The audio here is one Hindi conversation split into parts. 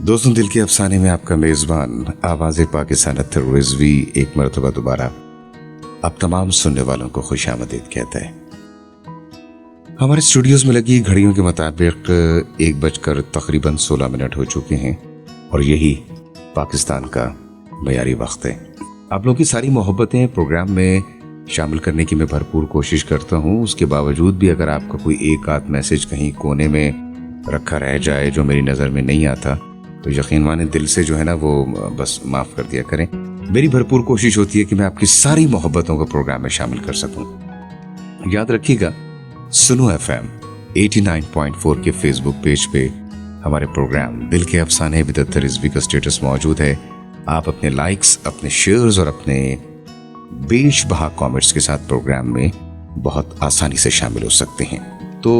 दोस्तों, दिल के अफसाने में आपका मेज़बान आवाज़ पाकिस्तान अत्तर रिजवी एक मरतबा दोबारा आप तमाम सुनने वालों को खुश आमदीद कहता है। हमारे स्टूडियोज़ में लगी घड़ियों के मुताबिक 1 बजकर तकरीबन 16 मिनट हो चुके हैं और यही पाकिस्तान का मयारी वक्त है। आप लोगों की सारी मोहब्बतें प्रोग्राम में शामिल करने की मैं भरपूर कोशिश करता हूँ। उसके बावजूद भी अगर आपका कोई एक आध मैसेज कहीं कोने में रखा रह जाए जो मेरी नज़र में नहीं आता तो यकीन माने दिल से जो है ना वो बस माफ़ कर दिया करें। मेरी भरपूर कोशिश होती है कि मैं आपकी सारी मोहब्बतों को प्रोग्राम में शामिल कर सकूं। याद रखिएगा, सुनो FM 89.4 के फेसबुक पेज पे हमारे प्रोग्राम दिल के अफसाने विद अत्तर रिजवी का स्टेटस मौजूद है। आप अपने लाइक्स, अपने शेयर्स और अपने बेशबहा कमेंट्स के साथ प्रोग्राम में बहुत आसानी से शामिल हो सकते हैं। तो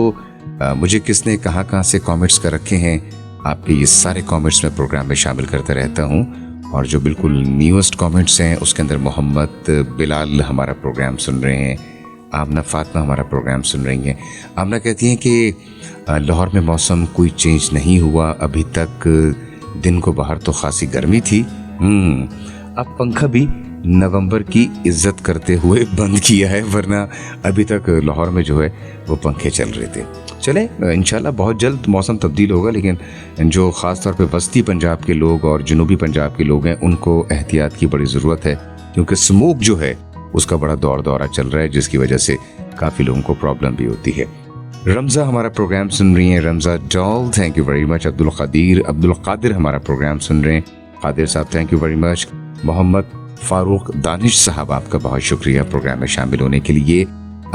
मुझे किसने कहाँ से कमेंट्स कर रखे हैं, आपके ये सारे कमेंट्स मैं प्रोग्राम में शामिल करता रहता हूँ। और जो बिल्कुल न्यूएस्ट कमेंट्स हैं उसके अंदर मोहम्मद बिलाल हमारा प्रोग्राम सुन रहे हैं, आमना फातिमा हमारा प्रोग्राम सुन रही हैं। आमना कहती हैं कि लाहौर में मौसम कोई चेंज नहीं हुआ अभी तक, दिन को बाहर तो खासी गर्मी थी। अब पंखा भी नवंबर की इज्जत करते हुए बंद किया है, वरना अभी तक लाहौर में जो है वो पंखे चल रहे थे। चले इंशाल्लाह बहुत जल्द मौसम तब्दील होगा, लेकिन जो ख़ास तौर पे वस्ती पंजाब के लोग और जनूबी पंजाब के लोग हैं उनको एहतियात की बड़ी ज़रूरत है, क्योंकि स्मोक जो है उसका बड़ा दौरा चल रहा है, जिसकी वजह से काफ़ी लोगों को प्रॉब्लम भी होती है। रमज़ा हमारा प्रोग्राम सुन रही हैं, रमज़ा डॉल thank you very much. Abdul Kadir हमारा प्रोग्राम सुन रहे हैं, Kadir sahab thank you very much. Mohammad Farooq Danish sahab आपका बहुत शुक्रिया प्रोग्राम में शामिल होने के लिए।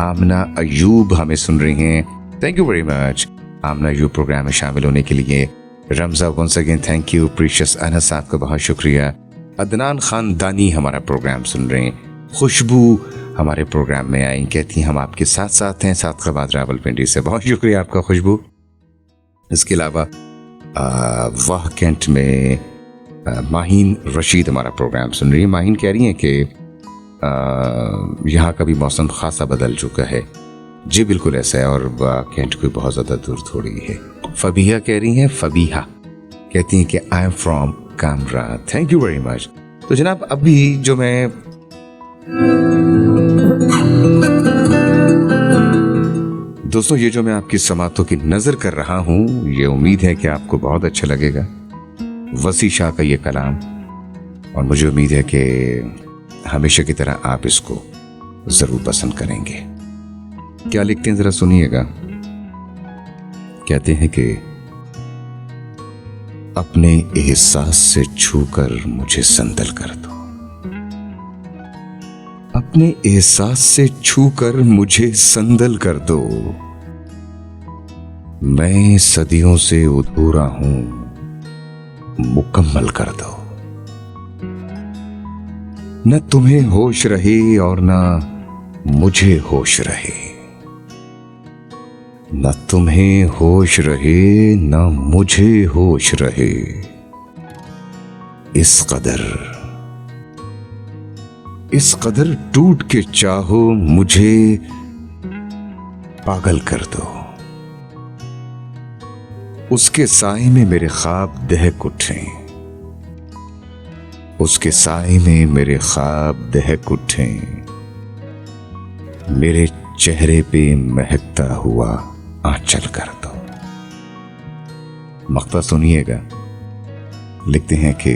आमना अयूब हमें सुन रही हैं, thank you very much Amna Ayub programme में शामिल होने के लिए। Ramza once again thank you. Precious Anas साहब का बहुत शुक्रिया। अदनान खानदानी हमारा प्रोग्राम सुन रहे हैं। खुशबू हमारे प्रोग्राम में आई, कहती हैं हम आपके साथ साथ हैं, साथ खबाद रावलपिंडी से। बहुत शुक्रिया आपका खुशबू। इसके अलावा वाह कैंट में माहीन रशीद हमारा प्रोग्राम सुन रही है। माहीन कह रही हैं कि यहाँ का भी मौसम खासा बदल चुका है। जी बिल्कुल ऐसा है, और कैंट कोई बहुत ज़्यादा दूर थोड़ी है। फबीहा कह रही हैं, फबीहा कहती हैं कि I am from Kamra, thank you very much. तो जनाब अभी जो मैं दोस्तों ये जो मैं आपकी समातों की नज़र कर रहा हूँ, ये उम्मीद है कि आपको बहुत अच्छा लगेगा। वसी शाह का ये कलाम, और मुझे उम्मीद है कि हमेशा की तरह आप इसको ज़रूर पसंद करेंगे। क्या लिखते हैं जरा सुनिएगा। कहते हैं कि अपने एहसास से छूकर मुझे संदल कर दो, अपने एहसास से छूकर मुझे संदल कर दो। मैं सदियों से अधूरा हूं, मुकम्मल कर दो। न तुम्हें होश रहे और न मुझे होश रहे, न तुम्हें होश रहे न मुझे होश रहे। इस कदर टूट के चाहो मुझे पागल कर दो। उसके साए में मेरे ख्वाब दहक उठे, उसके साए में मेरे ख्वाब दहक उठे। मेरे चेहरे पे महकता हुआ आंचल कर दो। मक्ता सुनिएगा। लिखते हैं कि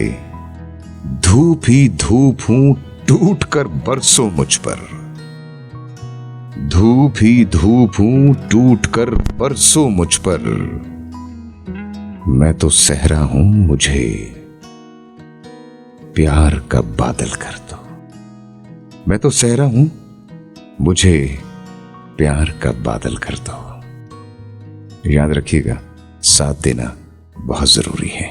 धूप ही धूप हूं टूट कर बरसों मुझ पर, धूप ही धूप हूं टूट कर बरसों मुझ पर। मैं तो सहरा हूं, मुझे प्यार का बादल कर दो। मैं तो सहरा हूं, मुझे प्यार का बादल कर दो। याद रखिएगा, साथ देना बहुत जरूरी है।